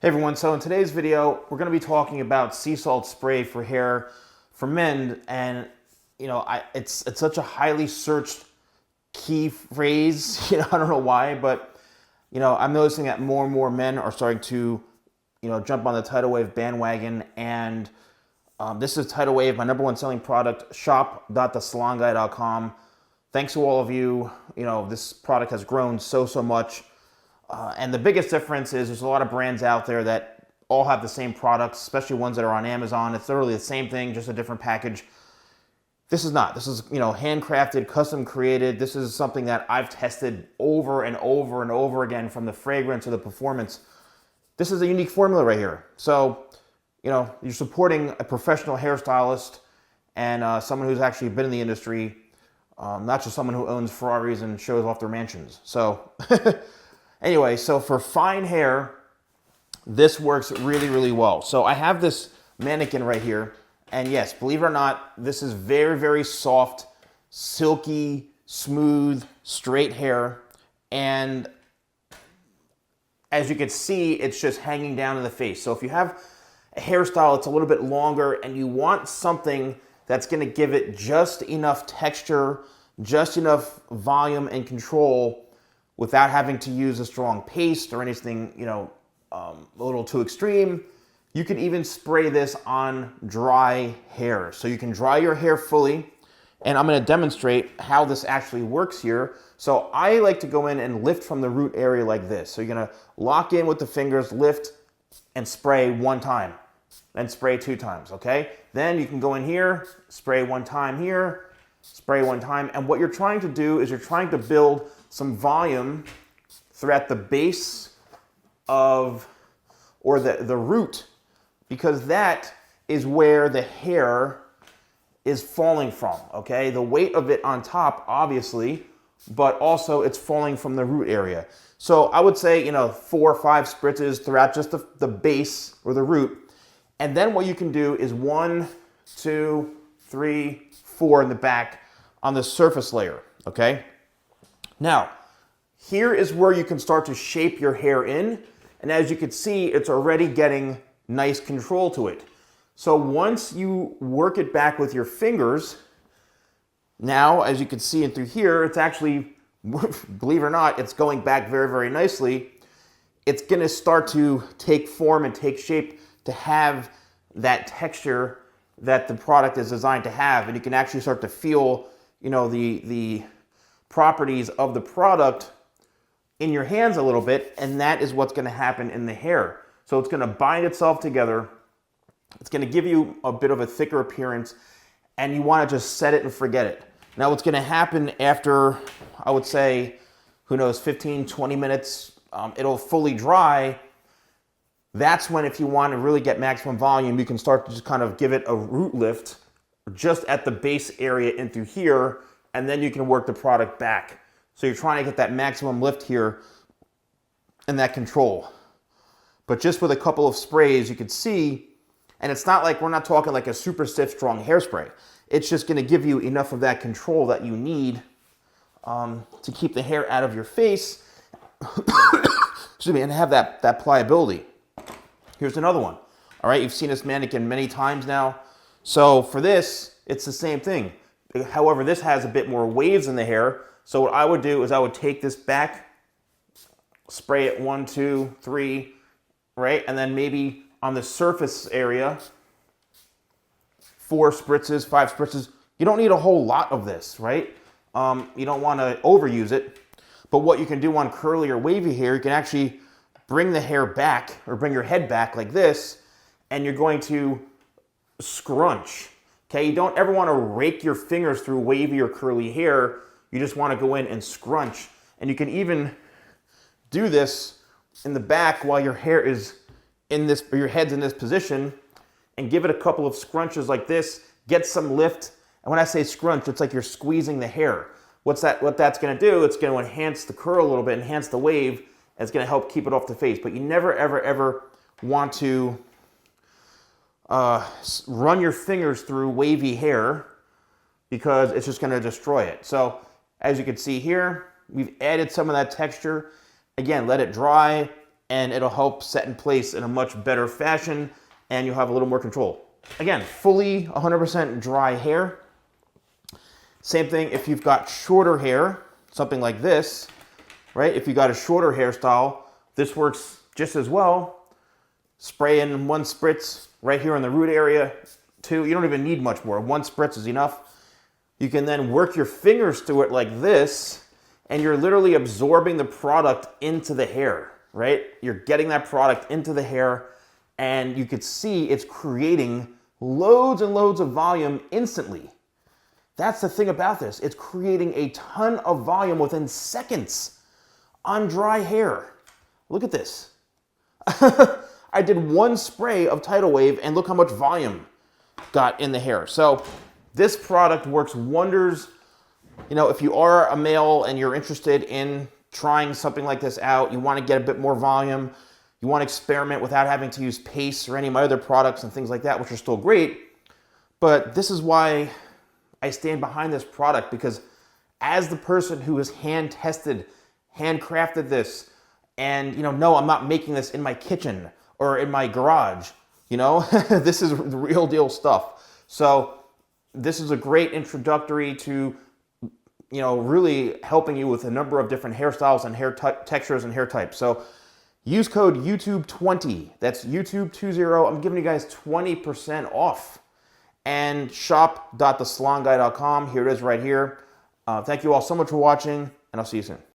Hey everyone, so in today's video, we're going to be talking about sea salt spray for hair for men, and it's such a highly searched key phrase. I don't know why, but I'm noticing that more and more men are starting to jump on the tidal wave bandwagon, and this is Tidal Wave, my number one selling product, shop.thesalonguy.com. Thanks to all of you. This product has grown so much. And the biggest difference is there's a lot of brands out there that all have the same products, especially ones that are on Amazon. It's literally the same thing, just a different package. This is not. This is, handcrafted, custom created. This is something that I've tested over and over and over again, from the fragrance to the performance. This is a unique formula right here. So, you're supporting a professional hairstylist and someone who's actually been in the industry, not just someone who owns Ferraris and shows off their mansions. So... Anyway, so for fine hair, this works really well. So I have this mannequin right here, and yes, believe it or not, this is very soft, silky, smooth, straight hair. And as you can see, it's just hanging down in the face. So if you have a hairstyle that's a little bit longer and you want something that's going to give it just enough texture, just enough volume and control, without having to use a strong paste or anything, a little too extreme, you can even spray this on dry hair. So you can dry your hair fully, and I'm gonna demonstrate how this actually works here. So I like to go in and lift from the root area like this. So you're gonna lock in with the fingers, lift, and spray one time, then spray 2 times, okay? Then you can go in here, spray 1 time here, spray 1 time, and what you're trying to do is you're trying to build some volume throughout the base of, or the root, because that is where the hair is falling from, okay? The weight of it on top, obviously, but also it's falling from the root area. So I would say, 4 or 5 spritzes throughout just the base or the root. And then what you can do is 1, 2, 3, 4 in the back on the surface layer, okay? Now, here is where you can start to shape your hair in, and as you can see, it's already getting nice control to it. So once you work it back with your fingers, now, as you can see in through here, it's actually, believe it or not, it's going back very nicely. It's gonna start to take form and take shape to have that texture that the product is designed to have, and you can actually start to feel, the properties of the product in your hands a little bit, and that is what's going to happen in the hair. So it's going to bind itself together. It's going to give you a bit of a thicker appearance, and you want to just set it and forget it. Now what's going to happen after, I would say, 15, 20 minutes, it'll fully dry. That's when, if you want to really get maximum volume, you can start to just kind of give it a root lift just at the base area in through here, and then you can work the product back. So you're trying to get that maximum lift here and that control. But just with a couple of sprays, you can see, and it's not like, we're not talking like a super stiff, strong hairspray. It's just going to give you enough of that control that you need to keep the hair out of your face, excuse me, and have that pliability. Here's another one. All right, you've seen this mannequin many times now. So for this, it's the same thing. However, this has a bit more waves in the hair. So what I would do is I would take this back, spray it 1, 2, 3, right? And then maybe on the surface area, 4 spritzes, 5 spritzes. You don't need a whole lot of this, right? You don't want to overuse it. But what you can do on curly or wavy hair, you can actually bring the hair back, or bring your head back like this, and you're going to scrunch. Okay, you don't ever want to rake your fingers through wavy or curly hair. You just want to go in and scrunch. And you can even do this in the back while your hair is in this, or your head's in this position, and give it a couple of scrunches like this, get some lift. And when I say scrunch, it's like you're squeezing the hair. What that's going to do, it's going to enhance the curl a little bit, enhance the wave, and it's going to help keep it off the face. But you never ever want to run your fingers through wavy hair, because it's just going to destroy it. So as you can see here, we've added some of that texture. Again, let it dry. and it'll help set in place in a much better fashion, and you'll have a little more control. Again, fully 100% dry hair. Same thing if you've got shorter hair, something like this, right? If you got a shorter hairstyle, this works just as well. Spray in 1 spritz right here in the root area. 2, you don't even need much more. 1 spritz is enough. You can then work your fingers through it like this, and you're literally absorbing the product into the hair, right? You're getting that product into the hair, and you could see it's creating loads and loads of volume instantly. That's the thing about this. It's creating a ton of volume within seconds on dry hair. Look at this. I did 1 spray of Tidal Wave, and look how much volume got in the hair. So this product works wonders. You know, if you are a male and you're interested in trying something like this out, you want to get a bit more volume, you want to experiment without having to use paste or any of my other products and things like that, which are still great. But this is why I stand behind this product, because as the person who has hand tested, handcrafted this, and no, I'm not making this in my kitchen or in my garage, this is the real deal stuff. So this is a great introductory to, really helping you with a number of different hairstyles and hair textures and hair types. So use code YouTube20. That's YouTube20. I'm giving you guys 20% off. And shop.thesalonguy.com. Here it is right here. Thank you all so much for watching, and I'll see you soon.